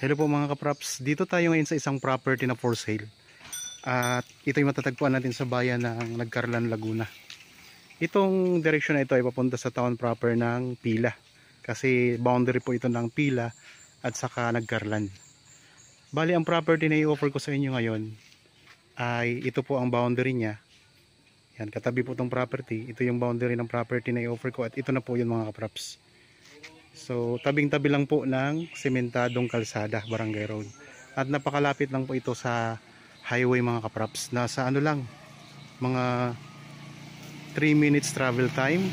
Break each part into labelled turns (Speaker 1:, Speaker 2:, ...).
Speaker 1: Hello po mga kapraps, dito tayo ngayon sa isang property na for sale. At ito yung matatagpuan natin sa bayan ng Nagcarlan, Laguna. Itong direksyon na ito ay papunta sa town proper ng Pila. Kasi boundary po ito ng Pila at saka Nagcarlan. Bali ang property na i-offer ko sa inyo ngayon ay ito po ang boundary niya. Yan, katabi po itong property. Ito yung boundary ng property na i-offer ko at ito na po yun mga kapraps. So, tabing-tabi lang po ng sementadong kalsada, Barangay Road. At napakalapit lang po ito sa highway mga kapraps. Nasa ano lang, mga 3 minutes travel time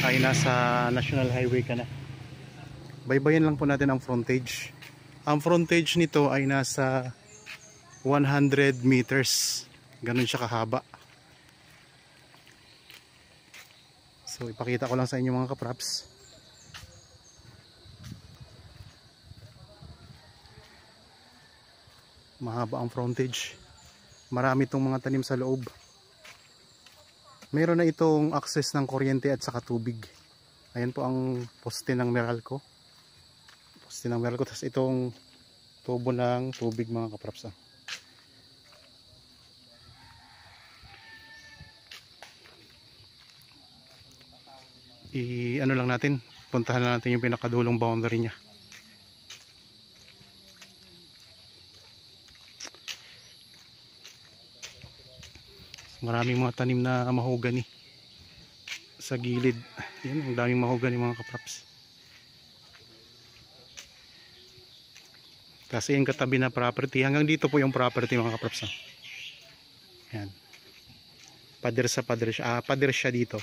Speaker 1: ay nasa National Highway ka na. Baybayin lang po natin ang frontage. Ang frontage nito ay nasa 100 meters. Ganun siya kahaba. So, ipakita ko lang sa inyo mga kapraps. Mahaba ang frontage. Marami itong mga tanim sa loob. Meron na itong access ng kuryente at saka tubig. Ayan po ang poste ng Meralco. Poste ng Meralco. Tapos itong tubo ng tubig mga kapraps. Ano lang natin. Puntahan na natin yung pinakadulong boundary niya. Maraming mga tanim na mahogany sa gilid. Yan, ang daming mahogany mga kapraps. Kasi yung katabi na property, hanggang dito po yung property mga kapraps. Yan. Pader siya dito.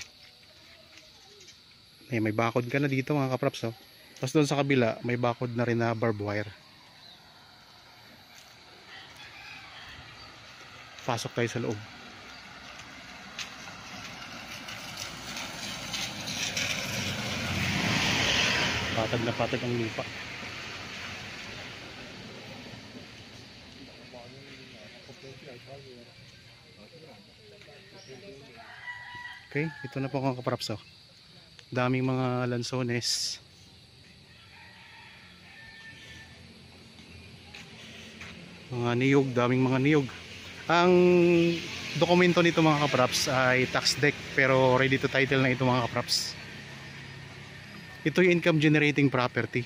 Speaker 1: May bakod ka na dito mga kapraps. Tapos doon sa kabila, may bakod na rin na barbed wire. Pasok tayo sa loob. Patag na patag ang lupa. Okay, ito na po mga kapraps. Daming mga lansones. Mga niyog, daming mga niyog. Ang dokumento nito mga kapraps ay tax deck pero ready to title na ito mga kapraps. Ito yung income generating property.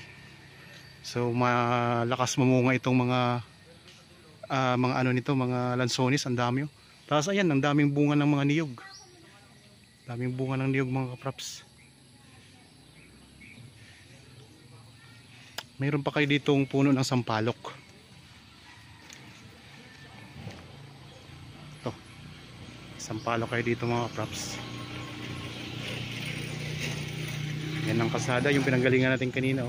Speaker 1: So malakas mamunga itong mga ano nito, mga lansones, ang dami. Tapos ayan, ang daming bunga ng mga niyog. Daming bunga ng niyog mga kapraps. Mayroon pa kayo ditong puno ng sampalok. Ito. Sampalok kayo dito mga kapraps. Yan ang kalsada, yung pinanggalingan natin kanina.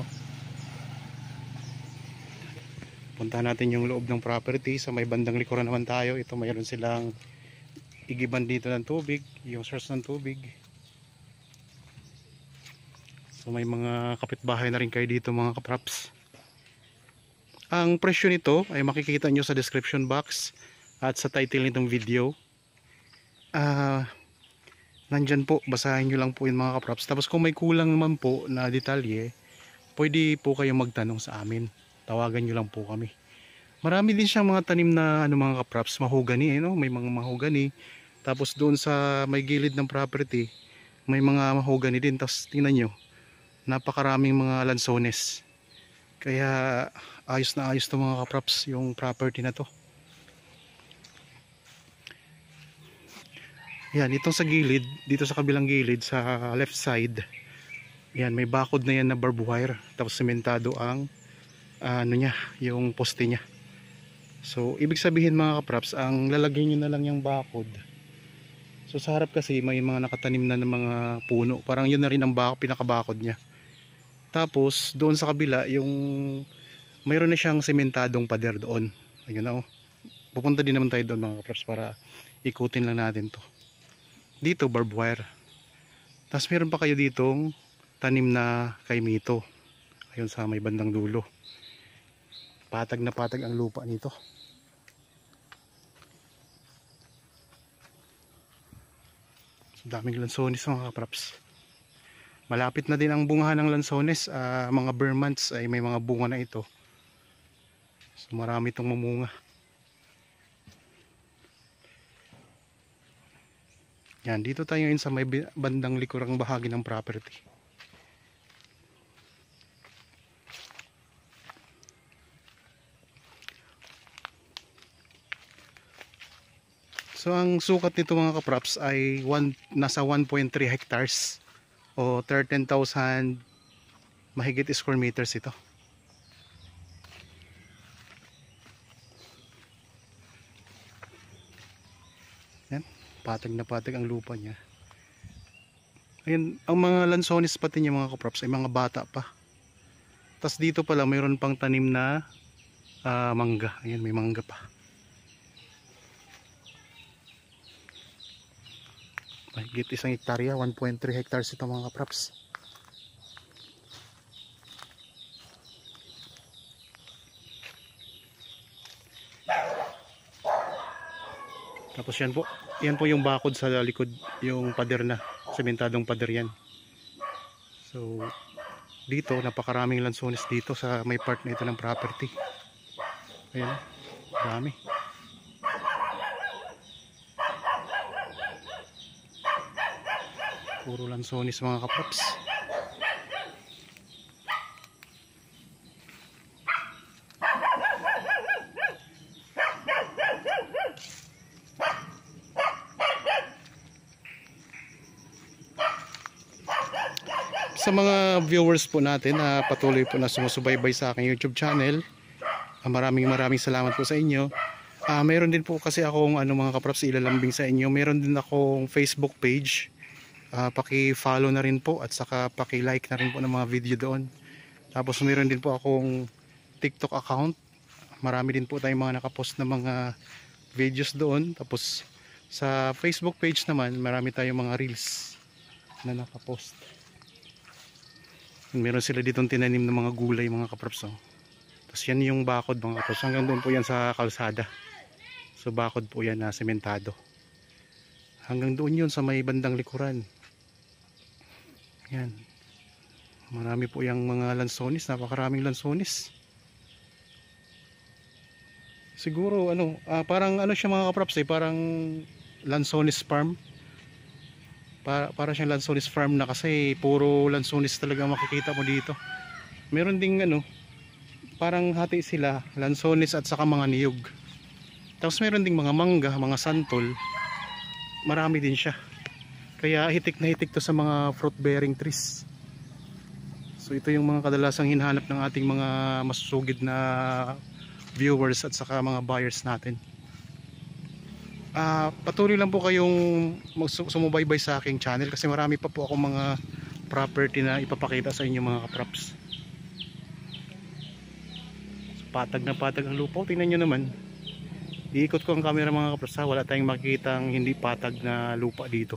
Speaker 1: Punta natin yung loob ng property. Sa may bandang likuran naman tayo. Ito mayroon silang igiban dito ng tubig, yung source ng tubig. So may mga kapitbahay na rin kayo dito mga kapraps. Ang presyo nito ay makikita nyo sa description box at sa title nitong video. Nandyan po, basahin nyo lang po yun mga kapraps. Tapos kung may kulang naman po na detalye, pwede po kayong magtanong sa amin. Tawagan nyo lang po kami. Marami din siyang mga tanim na mga kapraps, mahogany, no? May mga mahogany. Tapos doon sa may gilid ng property, may mga mahogany din. Tapos tingnan nyo, napakaraming mga lansones. Kaya ayos na ayos to mga kapraps yung property na to. Yan, itong sa gilid, dito sa kabilang gilid, sa left side, yan, may bakod na yan na barbed wire. Tapos sementado ang ano niya, yung poste niya. So, ibig sabihin mga kapraps, ang lalagyan nyo na lang yung bakod. So, sa harap kasi may mga nakatanim na ng mga puno. Parang yun na rin ang pinakabakod niya. Tapos, doon sa kabila, yung mayroon na siyang sementadong pader doon. Ayun na Pupunta din naman tayo doon mga kapraps para ikutin lang natin to. Dito barbed wire. Tapos meron pa kayo ditong tanim na kaimito. Ayun sa may bandang dulo. Patag na patag ang lupa nito. Daming lansones mga kapraps. Malapit na din ang bungahan ng lansones. Mga bare months ay may mga bunga na ito. So marami itong mamunga. Yan, dito tayo ngayon sa may bandang likurang bahagi ng property. So ang sukat nito mga kaprops ay nasa 1.3 hectares o 13,000 mahigit square meters ito. Yan, patag na patag ang lupa niya. Ayun, ang mga lansones pati niya mga kaprops ay mga bata pa. Tapos dito pala mayroon pang tanim na mangga. Ayan, may mangga pa. Mahigit 1 hektarya, 1.3 hectares ito mga kaprops. Tapos yan po yung bakod sa likod, yung pader na, sementadong pader yan. So dito napakaraming lansones dito sa may part na ito ng property. Ayan, dami. Puro lansones mga kaprops. Sa mga viewers po natin na patuloy po na sumusubaybay sa aking YouTube channel, maraming salamat po sa inyo. Mayroon din po kasi akong mga kaprops ilalambing sa inyo. Mayroon din akong Facebook page. Paki-follow na rin po at saka paki-like na rin po ng mga video doon. Tapos mayroon din po akong TikTok account. Marami din po tayong mga nakapost na mga videos doon. Tapos sa Facebook page naman, marami tayong mga reels na nakapost. Meron sila ditong tinanim ng mga gulay mga kaprops. Tapos yan yung bakod mga kaprops. Hanggang doon po yan sa kalsada. So bakod po yan na sementado. Hanggang doon yun sa may bandang likuran. Yan. Marami po yung mga lansones. Napakaraming lansones. Siguro parang siya mga kaprops parang lansones farm. Para siyang lansones farm na kasi puro lansones talaga makikita mo dito. Meron ding parang hati sila, lansones at saka mga niyog. Tapos meron ding mga mangga, mga santol. Marami din siya. Kaya hitik na hitik to sa mga fruit bearing trees. So ito yung mga kadalasang hinahanap ng ating mga masusugid na viewers at saka mga buyers natin. Patuloy lang po kayong sumubaybay sa aking channel kasi marami pa po akong mga property na ipapakita sa inyo mga kaprops. So, patag na patag ang lupa. Tingnan nyo naman, iikot ko ang camera mga kaprops. Wala tayong makikitang hindi patag na lupa dito.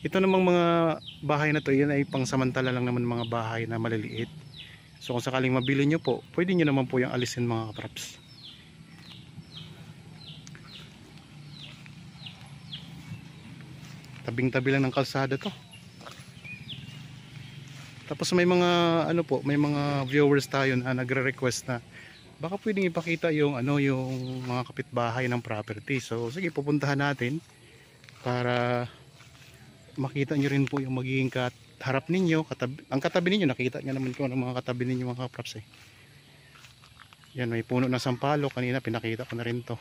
Speaker 1: Ito namang mga bahay na to, yan ay pangsamantala lang naman mga bahay na maliliit. So kung sakaling mabili nyo po, pwede nyo naman po yung alisin mga kaprops. Tabing-tabi lang ng kalsada to. Tapos may mga may mga viewers tayo na nagre-request na baka pwedeng ipakita yung yung mga kapitbahay ng property. So sige, pupuntahan natin para makita nyo rin po yung magiging harap ninyo, ang katabi ninyo. Nakita nyo naman kung ano mga katabi ninyo mga kaprops. Yan, may puno ng sampalo. Kanina pinakita ko na rin to.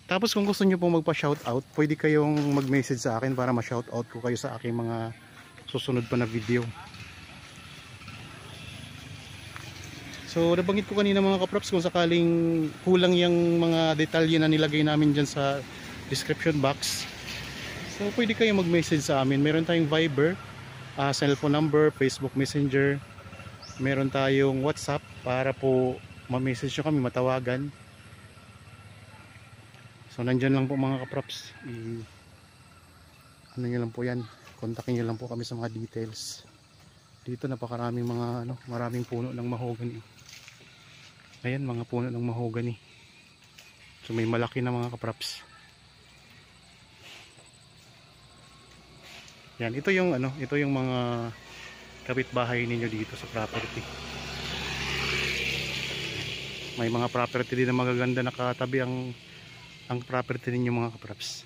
Speaker 1: Tapos kung gusto nyo pong magpa-shoutout, pwede kayong mag-message sa akin para ma-shoutout ko kayo sa aking mga susunod pa na video. So nabanggit ko kanina mga kaprops, kung sakaling kulang yung mga detalye na nilagay namin dyan sa description box, so pwede kayong mag-message sa amin. Meron tayong Viber, cellphone number, Facebook Messenger, meron tayong WhatsApp para po ma-message nyo kami, matawagan. So nandyan lang po mga kaprops, nyo lang po yan, kontakin nyo lang po kami sa mga details. Dito napakaraming mga maraming puno ng mahogany. Ayan, mga puno ng mahogany. So may malaki na mga kaprops. Yan, ito yung mga kapitbahay ninyo dito sa property. May mga property din na magaganda nakatabi ang property ninyo mga kapraps.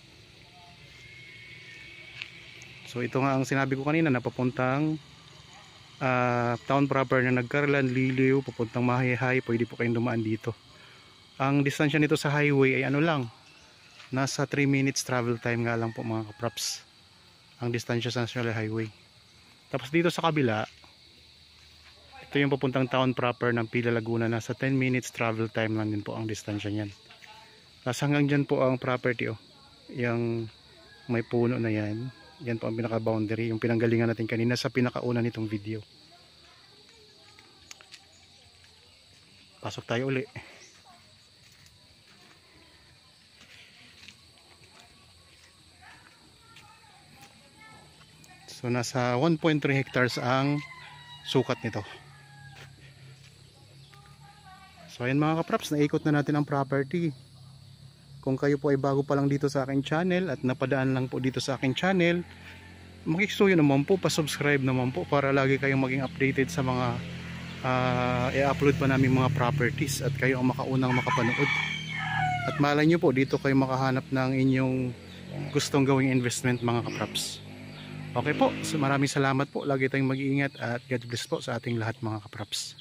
Speaker 1: So ito nga ang sinabi ko kanina na papuntang town proper na Nagcarlan, Liliw, papuntang Mahihay, pwede po kayong dumaan dito. Ang distansya nito sa highway ay ano lang, nasa 3 minutes travel time nga lang po mga kapraps, ang distansya sa National Highway. Tapos dito sa kabila, ito yung papuntang town proper ng Pila, Laguna, nasa 10 minutes travel time lang din po ang distansya niyan. Nasa hanggang dyan po ang property, yung may puno na yan. Yan po ang pinaka boundary, yung pinanggalingan natin kanina sa pinakauna nitong video. Pasok tayo uli. So nasa 1.3 hectares ang sukat nito. So ayan mga kapraps, naikot na natin ang property. Kung kayo po ay bago pa lang dito sa aking channel at napadaan lang po dito sa aking channel, makikisuyo naman po, pasubscribe naman po para lagi kayong maging updated sa mga i-upload pa namin mga properties at kayo ang makaunang makapanood. At malay nyo po, dito kayo makahanap ng inyong gustong gawing investment mga kapraps. Okay po, so maraming salamat po. Lagi tayong mag-iingat at God bless po sa ating lahat mga kapraps.